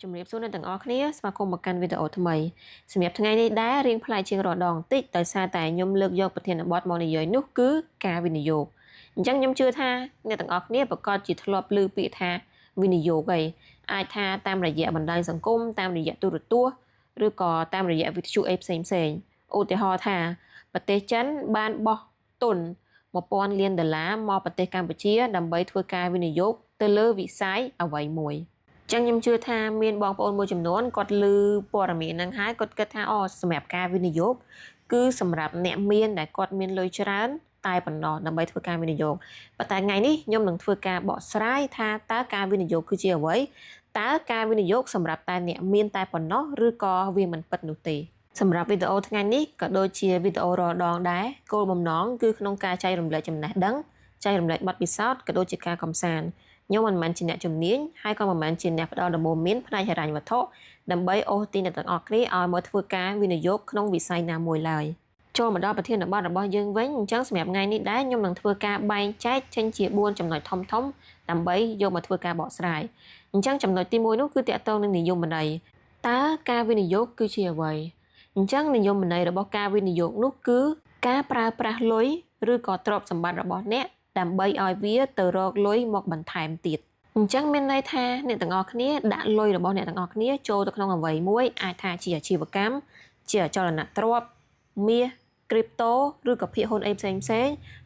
ជំរាបសួរអ្នកទាំងអស់គ្នាស្វាគមន៍មកកាន់វីដេអូថ្មីសម្រាប់ថ្ងៃនេះដែររៀងផ្លាយជាងរដងតិចដោយសារតែខ្ញុំលើកយកប្រធានបទមកនិយាយនោះគឺការវិនិយោគអញ្ចឹងខ្ញុំជឿថាអ្នកទាំងអស់គ្នាប្រកាសជាធ្លាប់ឮពាក្យថាវិនិយោគហើយអាចថាតាមរយៈបណ្ដាញសង្គមតាមរយៈទូរទស្សន៍ឬក៏តាមរយៈវិទ្យុអីផ្សេងឧទាហរណ៍ថាប្រទេសចិនបានបោះទុន$1000 លានមកប្រទេសកម្ពុជាដើម្បីធ្វើការវិនិយោគទៅលើវិស័យអ្វីមួយចឹងខ្ញុំជឿថាមានបងប្អូនមួយចំនួនគាត់ឮព័ត៌មានហ្នឹងហើយគាត់គិតថាសម្រាប់ការវិនិយោគគឺសម្រាប់អ្នកមានដែលគាត់មានលុយច្រើនតែប៉ុណ្ណោះដើម្បីធ្វើការវិនិយោគប៉ុន្តែថ្ងៃនេះខ្ញុំនឹងធ្វើការបកស្រាយថាតើការវិនិយោគគឺជាអ្វីតើការវិនិយោគសម្រាប់តែអ្នកមានតែប៉ុណ្ណោះឬក៏វាមិនពិតនោះទេសម្រាប់វីដេអូថ្ងៃនេះក៏ដូចជាវីដេអូរដងដែរគោលបំណងគឺក្នុងការចែករំលែកចំណេះដឹងចែករំលែកបទពិសោធន៍ក៏ដូចជាការកំសាន្តខ្ញុំមិនមែនជាអ្នកជំនាញហើយក៏មិនមែនជាអ្នកផ្ដល់ដំបូន្មានផ្នែកហិរញ្ញវត្ថុដើម្បីអូសទាញអ្នកទាំងអស់គ្នាឲ្យមកធ្វើការវិនិយោគក្នុងវិស័យណាមួយឡើយចូលមកដល់ប្រធានបទរបស់យើងវិញអញ្ចឹងសម្រាប់ថ្ងៃនេះដែរខ្ញុំនឹងធ្វើការបែងចែកចេញជា4ចំណុចធំដើម្បីយកមកធ្វើការបកស្រាយអញ្ចឹងចំណុចទី1នោះគឺទាក់ទងនឹងនិយមន័យតើការវិនិយោគគឺជាអ្វីអញ្ចឹងនិយមន័យរបស់ការវិនិយោគនោះគឺការប្រើប្រាស់លុយឬក៏ទ្រព្យសម្បត្តិរបស់អ្នកដើម្បីឲ្យវាទៅរកលុយមកបន្ថែមទៀតអញ្ចឹងមានន័យថាអ្នកទាំងអស់គ្នាដាក់លុយរបស់អ្នកទាំងអស់គ្នាចូលទៅក្នុងអ្វីមួយអាចថាជាអាជីវកម្មជាអចលនទ្រព្យមាសគ្រីបតូឬក៏ភាគហ៊ុនអីផ្សេង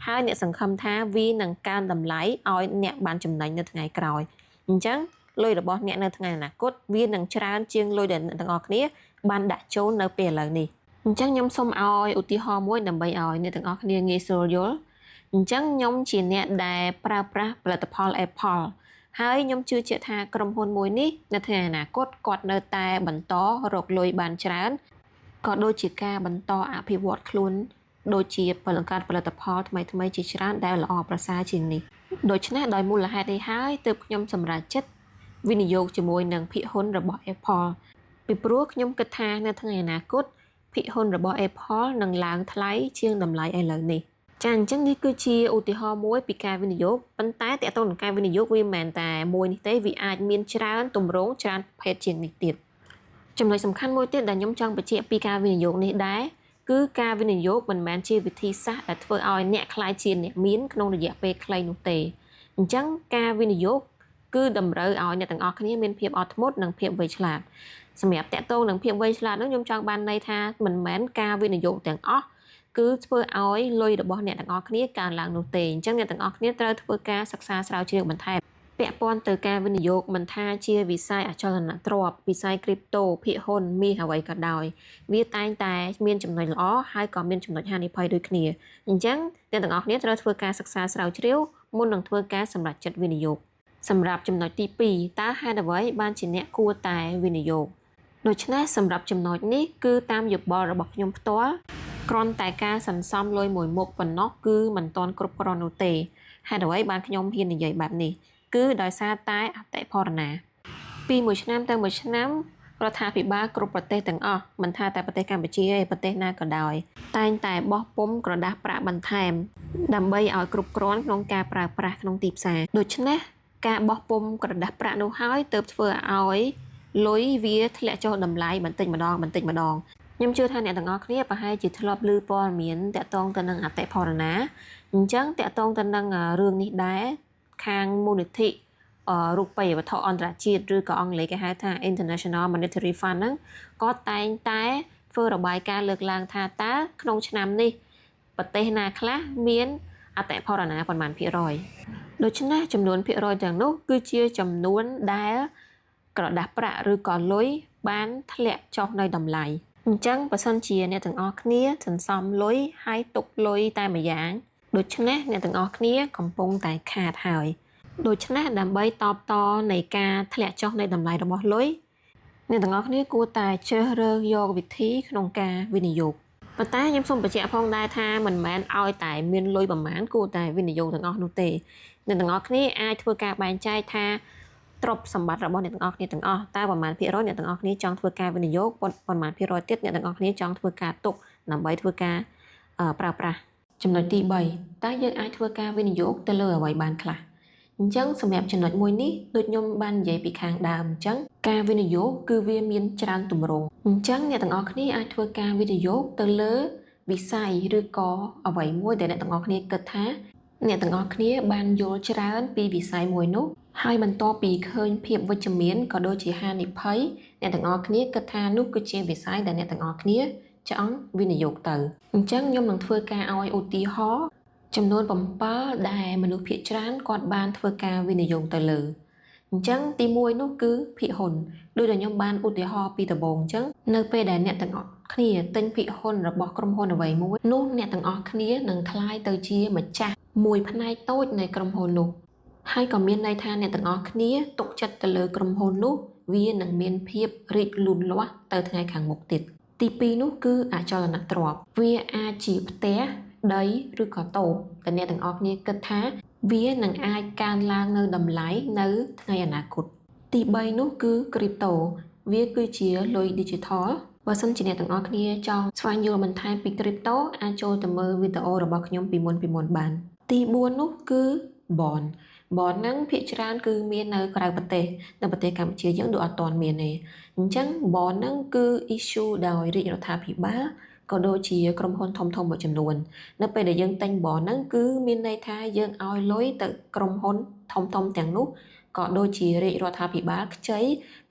ហើយអ្នកសង្ឃឹមថាវានឹងកើនតម្លៃឲ្យអ្នកបានចំណេញនៅថ្ងៃក្រោយអញ្ចឹងលុយរបស់អ្នកនៅថ្ងៃអនាគតវានឹងច្រើនជាងលុយដែលអ្នកទាំងអស់គ្នាបានដាក់ចូលនៅពេលឥឡូវនេះអញ្ចឹងខ្ញុំសូមឲ្យឧទាហរណ៍មួយដើម្បីឲ្យអ្នកទាំងអស់គ្នាងាយស្រួលយល់អញ្ចឹងខ្ញុំជាអ្នកដែលប្រើប្រាស់ផលិតផល Apple ហើយខ្ញុំជឿជាក់ថាក្រុមហ៊ុនមួយនេះនៅថ្ងៃអនាគតគាត់នៅតែបន្តរកលុយបានច្រើនក៏ដូចជាការបន្តអភិវឌ្ឍខ្លួនដូចជាផលិតផលថ្មីជាច្រើនដែលល្អប្រសើរជាងនេះដូច្នេះដោយមូលហេតុនេះហើយទើបខ្ញុំសម្រេចចិត្តវិនិយោគជាមួយនឹងភាគហ៊ុនរបស់ Apple ពីព្រោះខ្ញុំគិតថានៅថ្ងៃអនាគតភាគហ៊ុនរបស់ Apple នឹងឡើងថ្លៃជាងតម្លៃឥឡូវនេះចាអញ្ចឹងនេះគឺជាឧទាហរណ៍មួយពីការវិនិយោគប៉ុន្តែតើតើនឹងការវិនិយោគវាមិនមែនតែមួយនេះទេវាអាចមានច្រើនទម្រង់ច្រើនប្រភេទជាងនេះទៀតចំណុចសំខាន់មួយទៀតដែលខ្ញុំចង់បញ្ជាក់ពីការវិនិយោគនេះដែរគឺការវិនិយោគមិនមែនជាវិធីសាស្ត្រដែលធ្វើឲ្យអ្នកខ្លាយជាអ្នកមានក្នុងរយៈពេលខ្លីនោះទេអញ្ចឹងការវិនិយោគគឺតម្រូវឲ្យអ្នកទាំងអស់គ្នាមានភាពអត់ធ្មត់និងភាពវៃឆ្លាតសម្រាប់តកតងនឹងភាពវៃឆ្លាតនោះខ្ញុំចង់បានន័យថាមិនមែនការវិនិយោគទាំងអស់គឺធ្វើឲ្យលុយរបស់អ្នកទាំងអស់គ្នាកើនឡើងនោះទេអញ្ចឹងអ្នកទាំងអស់គ្នាត្រូវធ្វើការសិក្សាស្រាវជ្រាវបន្ថែមពាក់ព័ន្ធទៅការវិនិយោគមិនថាជាវិស័យអចលនទ្រព្យវិស័យគ្រីបតូភាគហ៊ុនមាសអ្វីក៏ដោយវាតែងតែមានចំណុចល្អហើយក៏មានចំណុចហានិភ័យដូចគ្នាអញ្ចឹងអ្នកទាំងអស់គ្នាត្រូវធ្វើការសិក្សាស្រាវជ្រាវមុននឹងធ្វើការសម្រេចចិត្តវិនិយោគសម្រាប់ចំណុចទី2តើហេតុអ្វីបានជាអ្នកគួរតែវិនិយោគដូច្នេះសម្រាប់ចំណុចនេះគឺតាមយោបល់របស់ខ្ញុំផ្ទាល់គ្រាន់តែការសន្សំលុយមួយមុខប៉ុណ្ណោះគឺមិនទាន់គ្រប់គ្រាន់នោះទេហេតុអ្វីបានខ្ញុំហ៊ាននិយាយបែបនេះគឺដោយសារតែអតិផរណាពីមួយឆ្នាំទៅមួយឆ្នាំរដ្ឋាភិបាលគ្រប់ប្រទេសទាំងអស់មិនថាតែប្រទេសកម្ពុជាទេប្រទេសណាក៏ដោយតែងតែបោះពុម្ពក្រដាសប្រាក់បន្ថែមដើម្បីឲ្យគ្រប់គ្រាន់ក្នុងការប្រើប្រាស់ក្នុងទីផ្សារដូច្នេះការបោះពុម្ពក្រដាសប្រាក់នោះហើយទើបធ្វើឲ្យលុយវាធ្លាក់ចុះតម្លៃបន្តិចម្ដងខ្ញុំជឿថាអ្នកទាំងអស់គ្នាប្រហែលជាធ្លាប់ឮព័ត៌មានតាក់ទងទៅនឹងអតិផរណាអញ្ចឹងតាក់ទងទៅនឹងរឿងនេះដែរខាងមូលនិធិរូបិយវត្ថុអន្តរជាតិឬក៏អង់គ្លេសគេហៅថា International Monetary Fund ហ្នឹងក៏តែងតែធ្វើរបាយការណ៍លើកឡើងថាតើក្នុងឆ្នាំនេះប្រទេសណាខ្លះមានអតិផរណាប៉ុន្មានភាគរយដូច្នេះចំនួនភាគរយទាំងនោះគឺជាចំនួនដែលក្រដាសប្រាក់ឬក៏លុយបានធ្លាក់ចុះនៅតម្លៃអញ្ចឹងបើសិនជាអ្នកទាំងអស់គ្នាសន្សំលុយហើយទុកលុយតែម្យ៉ាងដូច្នេះអ្នកទាំងអស់គ្នាកំពុងតែខាតហើយដូច្នេះដើម្បីតបតនៃការធ្លាក់ចុះនៃតម្លៃរបស់លុយអ្នកទាំងអស់គ្នាគួរតែជ្រើសរើសយកវិធីក្នុងការវិនិយោគប៉ុន្តែខ្ញុំសូមបញ្ជាក់ផងដែរថាមិនមែនឲ្យតែមានលុយប្រមាណគួរតែវិនិយោគទាំងអស់នោះទេអ្នកទាំងអស់គ្នាអាចធ្វើការបែងចែកថាទ្រព្យសម្បត្តិរបស់អ្នកទាំងអស់គ្នាទាំងអស់តើប្រមាណភាគរយអ្នកទាំងអស់គ្នាចង់ធ្វើការវិនិយោគប៉ុន្មានភាគរយទៀតអ្នកទាំងអស់គ្នាចង់ធ្វើការទុកដើម្បីធ្វើការប្រើប្រាស់ចំណុចទី3តើយើងអាចធ្វើការវិនិយោគទៅលើអ្វីបានខ្លះអ ចឹងសម្រាប់ចំណុចមួយនេះដូចខ្ញុំបាននិយាយពីខាងដើមចឹងការវិនិយោគគឺវាមានច្រើនទម្រង់ចឹងអ្នកទាំងអស់គ្នាអាចធ្វើការវិនិយោគទៅលើវិស័យឬក៏អ្វីមួយដែលអ្នកទាំងអស់គ្នាគិតថាអ្នកទាំងអស់គ្នាបានយល់ច្រើនពីវិស័យមួយនោះហើយបន្ទាប់ពីឃើញភាពវិជ្ជមានក៏ដូចជាហានិភ័យអ្នកទាំងអស់គ្នាគិតថានោះគឺជាវិស័យដែលអ្នកទាំងអស់គ្នាចង់វិនិយោគទៅអញ្ចឹងខ្ញុំនឹងធ្វើការឲ្យឧទាហរណ៍ចំនួន7ដែលមនុស្សភាគច្រើនគាត់បានធ្វើការវិនិយោគទៅលើអញ្ចឹងទី1នោះគឺភាគហ៊ុនដោយដែលខ្ញុំបានឧទាហរណ៍ពីដំបូងអញ្ចឹងនៅពេលដែលអ្នកទាំងអស់គ្នាទិញភាគហ៊ុនរបស់ក្រុមហ៊ុនអ្វីមួយនោះអ្នកទាំងអស់គ្នានឹងក្លាយទៅជាម្ចាស់មួយផ្នែកតូចនៃក្រុមហ៊ុននោះហើយក៏មានន័យថាអ្នកទាំងអស់គ្នាទុកចិត្តទៅលើក្រុមហ៊ុននោះវានឹងមានភាពរីកលូតលាស់ទៅថ្ងៃខាងមុខទៀតទី2នោះគឺអចលនទ្រព្យវាអាចជាផ្ទះដីឬក៏តូបដែលអ្នកទាំងអស់គ្នាគិតថាវានឹងអាចកើនឡើងនៅតម្លៃនៅថ្ងៃអនាគតទី3នោះគឺ crypto វាគឺជាលុយ digital បើសិនជាអ្នកទាំងអស់គ្នាចង់ស្វែងយល់បន្ថែមពី crypto អាចចូលទៅមើលវីដេអូរបស់ខ្ញុំពីមុនបានទី4នោះគឺ bond ហ្នឹងភាគច្រើនគឺមាននៅក្រៅប្រទេសនៅប្រទេសកម្ពុជាយើងដូចអត់ទាន់មានទេអញ្ចឹង bond ហ្នឹងគឺ issue ដោយរាជរដ្ឋាភិបាលក៏ដូចជាក្រុមហ៊ុនធំៗមួយចំនួននៅពេលដែលយើងទិញ bond ហ្នឹងគឺមានន័យថាយើងឲ្យលុយទៅក្រុមហ៊ុនធំៗទាំងនោះក៏ដូចជារាជរដ្ឋាភិបាលខ្ចី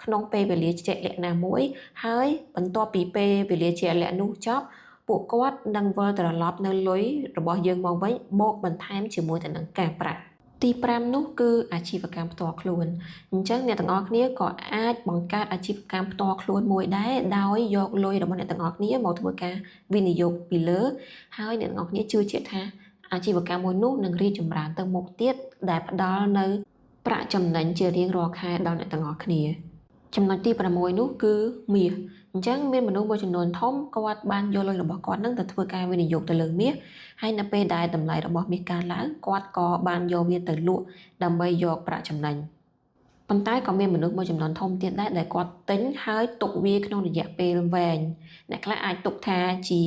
ក្នុងពេលវេលាជាក់លាក់ណាមួយហើយបន្ទាប់ពីពេលវេលាជាក់លាក់នោះចប់ពួកគាត់នឹងវិលត្រឡប់នៅលុយរបស់យើងមកវិញបូកបន្ថែមជាមួយទៅនឹងការប្រាក់ទី5នោះគឺអាជីវកម្មផ្ទាល់ខ្លួនអញ្ចឹងអ្នកទាំងអស់គ្នាក៏អាចបង្កើតអាជីវកម្មផ្ទាល់ខ្លួនមួយដែរដោយយកលុយរបស់អ្នកទាំងអស់គ្នាមកធ្វើការវិនិយោគពីលើហើយអ្នកទាំងអស់គ្នាជឿជាក់ថាអាជីវកម្មមួយនោះនឹងរីកចម្រើនទៅមុខទៀតដែលផ្ដល់នៅប្រាក់ចំណេញជារៀងរាល់ខែដល់អ្នកទាំងអស់គ្នាចំណុចទី6នោះគឺមាសអញ្ចឹងមានមនុស្សមួយចំនួនធំគាត់បានយកលុយរបស់គាត់នឹងទៅធ្វើការវិនិយោគទៅលើមាសហើយនៅពេលដែលតម្លៃរបស់មាសកើនឡើងគាត់ក៏បានយកវាទៅលក់ដើម្បីយកប្រាក់ចំណេញប៉ុន្តែក៏មានមនុស្សមួយចំនួនធំទៀតដែរដែលគាត់ទិញហើយទុកវាក្នុងរយៈពេលវែងអ្នកខ្លះអាចទុកថាជា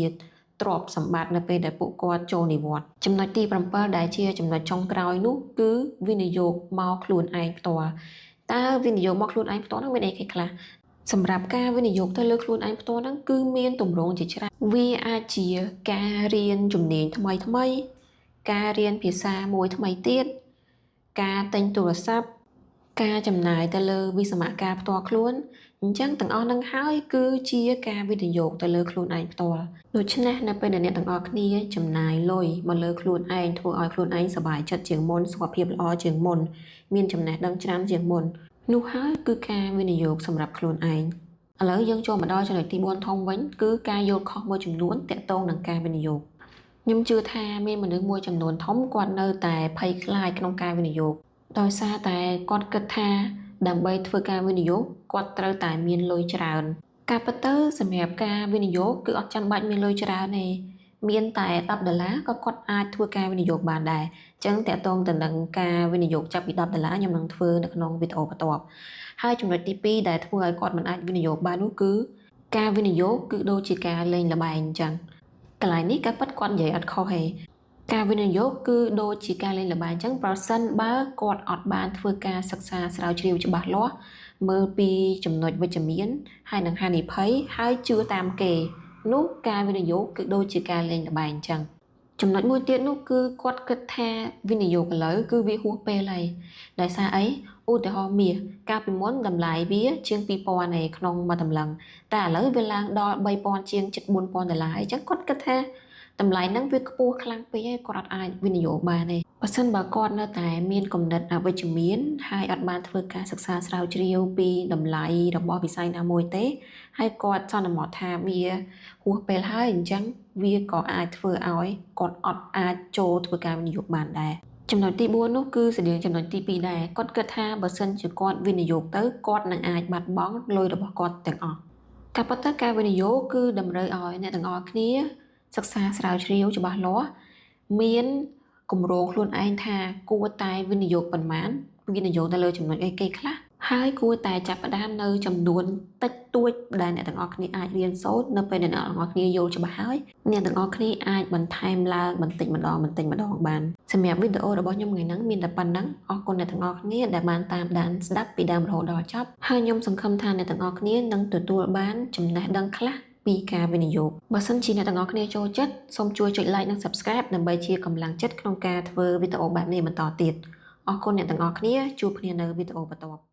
ទ្រព្យសម្បត្តិនៅពេលដែលពួកគាត់ចូលនិវត្តន៍ចំណុចទី7ដែលជាចំណុចចុងក្រោយនោះគឺវិនិយោគមកខ្លួនឯងផ្ទាល់តើវិនិយោគមកខ្លួនឯងផ្ទាល់នោះមានអីខ្លះសម្រាប់ការវិនិយោគទៅលើខ្លួនឯងផ្ទាល់ហ្នឹងគឺមានទម្រង់ជាច្រើនវាអាចជាការរៀនជំនាញថ្មីការរៀនភាសាមួយថ្មីទៀតការទិញទូរស័ព្ទការចំណាយទៅលើវិស្សមការផ្ទាល់ខ្លួនអញ្ចឹងទាំងអស់ហ្នឹងហើយគឺជាការវិនិយោគទៅលើខ្លួនឯងផ្ទាល់ដូច្នេះនៅពេលដែលអ្នកទាំងអស់គ្នាចំណាយលុយមកលើខ្លួនឯងធ្វើឲ្យខ្លួនឯងសប្បាយចិត្តជាងមុនសុខភាពល្អជាងមុនមានចំណេះដឹងច្រើនជាងមុននោះហើយគឺការវិនិយោគសម្រាប់ខ្លួនឯងឥឡូវយើងចូលមកដល់ចំណុចទី4ធំវិញគឺការយល់ខុសមួយចំនួនទាក់ទងនឹងការវិនិយោគខ្ញុំជឿថាមានមនុស្សមួយចំនួនធំគាត់នៅតែភ័យខ្លាចក្នុងការវិនិយោគដោយសារតែគាត់គិតថាដើម្បីធ្វើការវិនិយោគគាត់ត្រូវតែមានលុយច្រើនការពិតទៅសម្រាប់ការវិនិយោគគឺអត់ចាំបាច់មានលុយច្រើនទេមានតែ$10ក៏គាត់អាចធ្វើការវិនិយោគបានដែរអញ្ចឹងតាក់ទងទៅនឹងការវិនិយោគចាប់ពី$10ខ្ញុំនឹងធ្វើនៅក្នុងវីដេអូបន្ទាប់ហើយចំណុចទី2ដែលធ្វើឲ្យគាត់មិនអាចវិនិយោគបាននោះគឺការវិនិយោគគឺដូចជាការលេងល្បែងអញ្ចឹងកន្លែងនេះការពិតគាត់និយាយអត់ខុសទេការវិនិយោគគឺដូចជាការលេងល្បែងអញ្ចឹងប្រសិនបើគាត់អត់បានធ្វើការសិក្សាស្រាវជ្រាវច្បាស់លាស់មើលពីចំណុចវិជ្ជមានហើយនិងហានិភ័យហើយជឿតាមគេនោះការវិនិយោគគឺដូចជាការលេងល្បែងអញ្ចឹងចំណុចមួយទៀតនោះគឺគាត់គិតថាវិនិយោគឥឡូវគឺវាហួសពេលហើយដោយសារអីឧទាហរណ៍មាសកាលពីមុនតម្លៃវាជាង$2000ឯក្នុងមួយតម្លឹងតែឥឡូវវាឡើងដល់$3000ជាងជិត$4000អញ្ចឹងគាត់គិតថាតម្លៃហ្នឹងវាខ្ពស់ខ្លាំងពេកហើយគាត់អត់អាចវិនិយោគបានទេបើសិនបើគាត់នៅតែមានគំនិតអវិជ្ជមានហើយអត់បានធ្វើការសិក្សាស្រាវជ្រាវពីតម្លៃរបស់វិស័យណាមួយទេហើយគាត់សន្មតថាវាហួសពេលហើយអញ្ចឹងវាក៏អាចធ្វើឲ្យគាត់អត់អាចចូលធ្វើការវិនិយោគបានដែរចំណុចទី4នោះគឺស្តៀងចំណុចទី2ដែរគាត់គិតថាបើសិនជាគាត់វិនិយោគទៅគាត់នឹងអាចបាត់បង់លុយរបស់គាត់ទាំងអស់ការពិតទៅការវិនិយោគគឺតម្រូវឲ្យអ្នកទាំងអស់គ្នាសិក្សាស្រាវជ្រាវច្បាស់លាស់មានគម្រោងខ្លួនឯងថាគួរតែវិនិយោគប៉ុន្មានវិនិយោគទៅលើចំណុចអីគេខ្លះ ហើយគួរតែចាប់ផ្ដើមនៅចំនួនតិចតួចដែលអ្នកទាំងអស់គ្នាអាចរៀនសូត្រនៅពេលដែលអ្នកទាំងអស់គ្នាយល់ច្បាស់ហើយអ្នកទាំងអស់គ្នាអាចបន្ថែមឡើងបន្តិចម្ដងបានសម្រាប់វីដេអូរបស់ខ្ញុំថ្ងៃហ្នឹងមានតែប៉ុណ្ណឹងអរគុណអ្នកទាំងអស់គ្នាដែលបានតាមដានស្ដាប់ពីដើមរហូតដល់ចប់ហើយខ្ញុំសង្ឃឹមថាអ្នកទាំងអស់គ្នានឹងទទួលបានចំណេះដឹងខ្លះពីការវិនិយោគបើសិនជាអ្នកទាំងអស់គ្នាចូលចិត្តសូមជួយចុច like និង subscribe ដើម្បីជាកម្លាំងចិត្តក្នុងការធ្វើវីដេអូបែបនេះបន្តទៀតអរគុណអ្នកទាំងអស់គ្នាជួបគ្នានៅវីដេអូបន្ទាប់